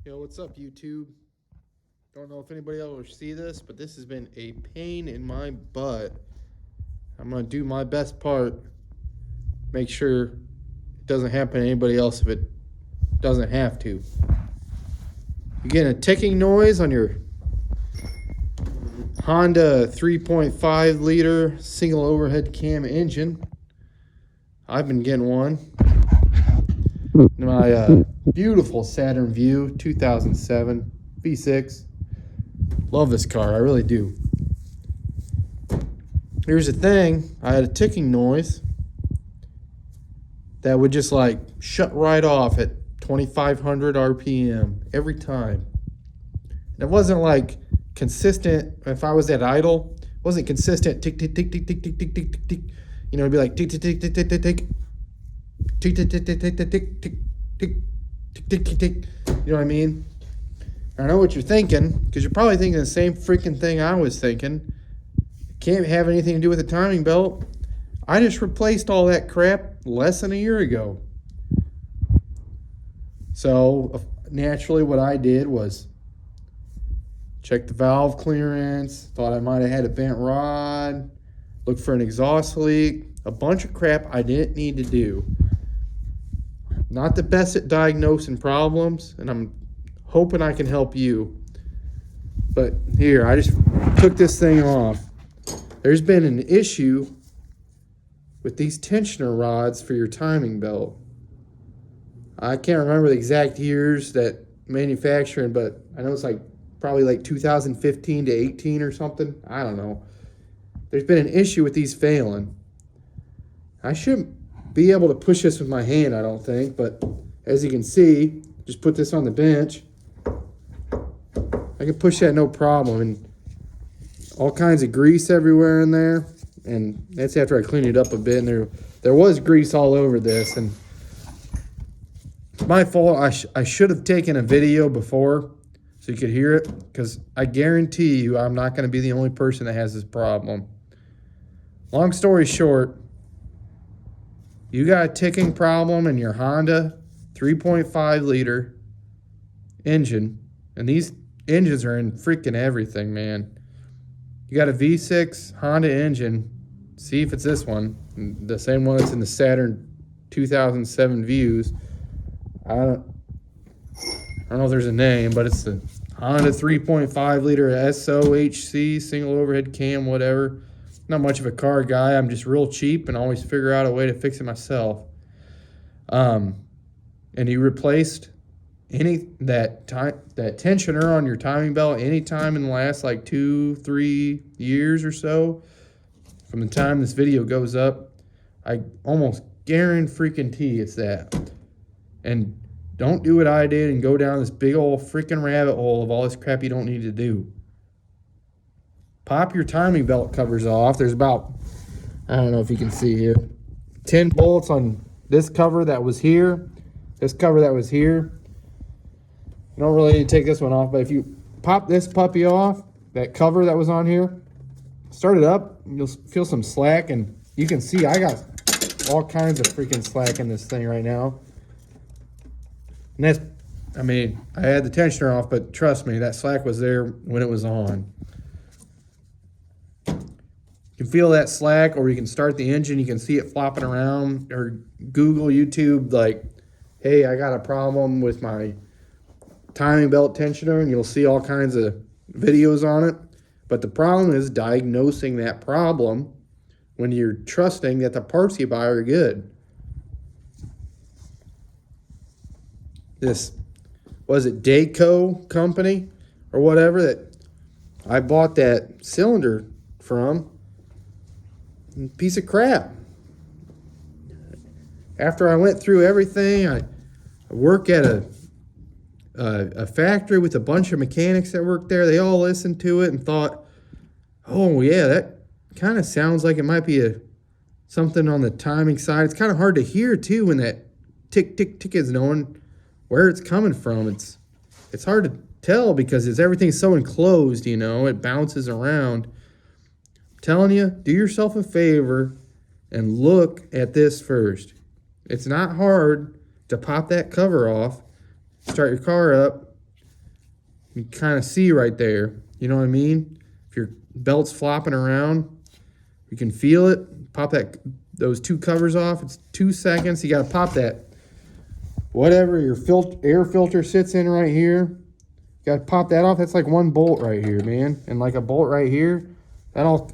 Yo, what's up, YouTube? Don't know if anybody else will see this, but this has been a pain in my butt. I'm going to do my best part, make sure it doesn't happen to anybody else if it doesn't have to. You're getting a ticking noise on your Honda 3.5 liter single overhead cam engine. I've been getting one. My beautiful Saturn Vue 2007 V6. Love this car, I really do. Here's the thing, I had a ticking noise that would just like shut right off at 2,500 RPM every time. And it wasn't like consistent. If I was at idle, it wasn't consistent tick tick tick tick tick tick tick tick tick tick. You know, it'd be like tick tick tick tick tick tick tick tick tick tick tick tick tick tick tick tick tick tick tick. You know what I mean? I know what you're thinking, because you're probably thinking the same freaking thing I was thinking. Can't have anything to do with the timing belt. I just replaced all that crap less than a year ago. So naturally what I did was check the valve clearance, thought I might have had a bent rod, looked for an exhaust leak, a bunch of crap I didn't need to do. Not the best at diagnosing problems, and I'm hoping I can help you. But here, I just took this thing off. There's been an issue with these tensioner rods for your timing belt. I can't remember the exact years that manufacturing, but I know it's like probably like 2015 to 18 or something. I don't know. There's been an issue with these failing. I shouldn't be able to push this with my hand, I don't think, but as you can see, just put this on the bench. I can push that no problem, and all kinds of grease everywhere in there, and that's after I cleaned it up a bit, and there was grease all over this, and it's my fault. I should have taken a video before so you could hear it, because I guarantee you I'm not going to be the only person that has this problem. Long story short, you got a ticking problem in your Honda 3.5 liter engine, and these engines are in freaking everything, man. You got a V6 Honda engine. See if it's this one, the same one that's in the Saturn 2007 Vues. I don't know if there's a name, but it's the Honda 3.5 liter SOHC single overhead cam, whatever. Not much of a car guy. I'm just real cheap and always figure out a way to fix it myself. And you replaced that tensioner on your timing belt anytime in the last like 2-3 years or so. From the time this video goes up, I almost guarantee it's that. And don't do what I did and go down this big old freaking rabbit hole of all this crap you don't need to do. Pop your timing belt covers off. There's about, I don't know if you can see here, 10 bolts on this cover that was here, this cover that was here. You don't really need to take this one off, but if you pop this puppy off, that cover that was on here, start it up, you'll feel some slack, and you can see I got all kinds of freaking slack in this thing right now. And that's, I mean, I had the tensioner off, but trust me, that slack was there when it was on. You can feel that slack, or you can start the engine, you can see it flopping around, or Google, YouTube, like, hey, I got a problem with my timing belt tensioner, and you'll see all kinds of videos on it. But the problem is diagnosing that problem when you're trusting that the parts you buy are good. This, was it Dayco company or whatever that I bought that cylinder from? Piece of crap. After I went through everything, I work at a factory with a bunch of mechanics that work there. They all listened to it and thought, oh yeah, that kind of sounds like it might be something on the timing side. It's kind of hard to hear too when that tick tick tick is knowing where it's coming from. It's hard to tell because everything's so enclosed, you know, it bounces around. I'm telling you, do yourself a favor and look at this first. It's not hard to pop that cover off, start your car up, You can kind of see right there. You know what I mean? If your belt's flopping around, you can feel it. Pop those two covers off. It's 2 seconds. You got to pop that. Whatever your air filter sits in right here, you got to pop that off. That's like one bolt right here, man. And like a bolt right here, that all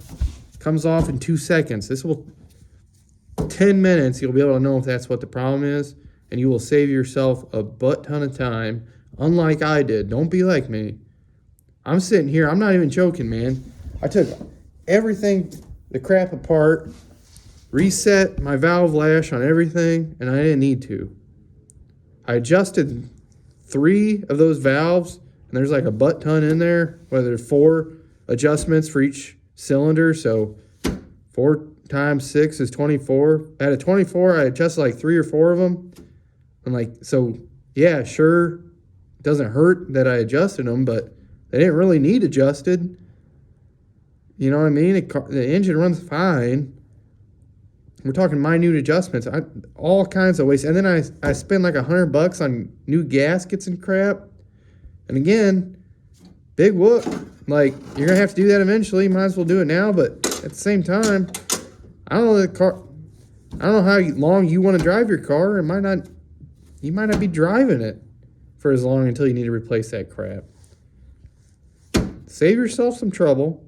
comes off in 2 seconds. This will 10 minutes. You'll be able to know if that's what the problem is, and you will save yourself a butt ton of time. Unlike I did. Don't be like me. I'm sitting here. I'm not even joking, man. I took everything, the crap apart, reset my valve lash on everything, and I didn't need to. I adjusted 3 of those valves, and there's like a butt ton in there, whether there's 4 adjustments for each cylinder. So 4 times 6 is 24. At a 24, I adjusted like 3 or 4 of them. I'm like, so yeah, sure, it doesn't hurt that I adjusted them, but they didn't really need adjusted. You know what I mean? The engine runs fine. We're talking minute adjustments, all kinds of waste. And then I spend like $100 on new gaskets and crap. And again, big whoop. Like, you're gonna have to do that eventually. Might as well do it now. But at the same time, I don't know how long you want to drive your car. You might not be driving it for as long until you need to replace that crap. Save yourself some trouble.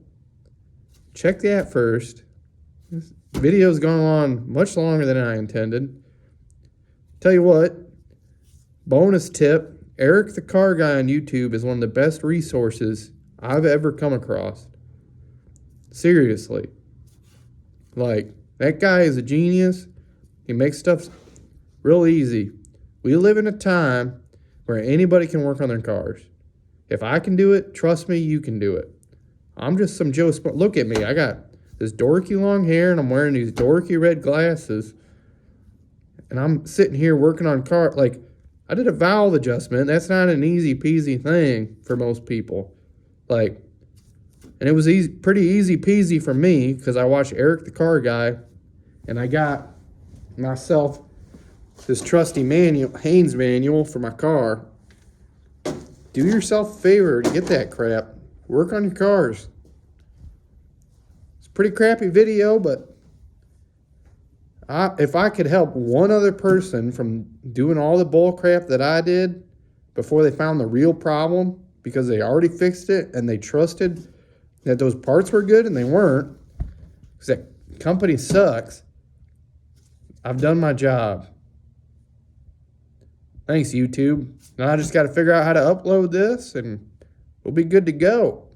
Check that first. This video's gone on much longer than I intended. Tell you what, bonus tip, Eric the Car Guy on YouTube is one of the best resources I've ever come across. Seriously. Like, that guy is a genius. He makes stuff real easy. We live in a time where anybody can work on their cars. If I can do it, trust me, you can do it. I'm just some Joe Smart. Look at me. I got this dorky long hair, and I'm wearing these dorky red glasses. And I'm sitting here working on car. Like, I did a valve adjustment. That's not an easy peasy thing for most people. Like, and it was pretty easy peasy for me because I watched Eric the Car Guy, and I got myself this trusty manual, Haynes manual for my car. Do yourself a favor to get that crap. Work on your cars. It's a pretty crappy video, but if I could help one other person from doing all the bull crap that I did before they found the real problem, because they already fixed it and they trusted that those parts were good and they weren't, because that company sucks, I've done my job. Thanks, YouTube. Now I just got to figure out how to upload this, and we'll be good to go.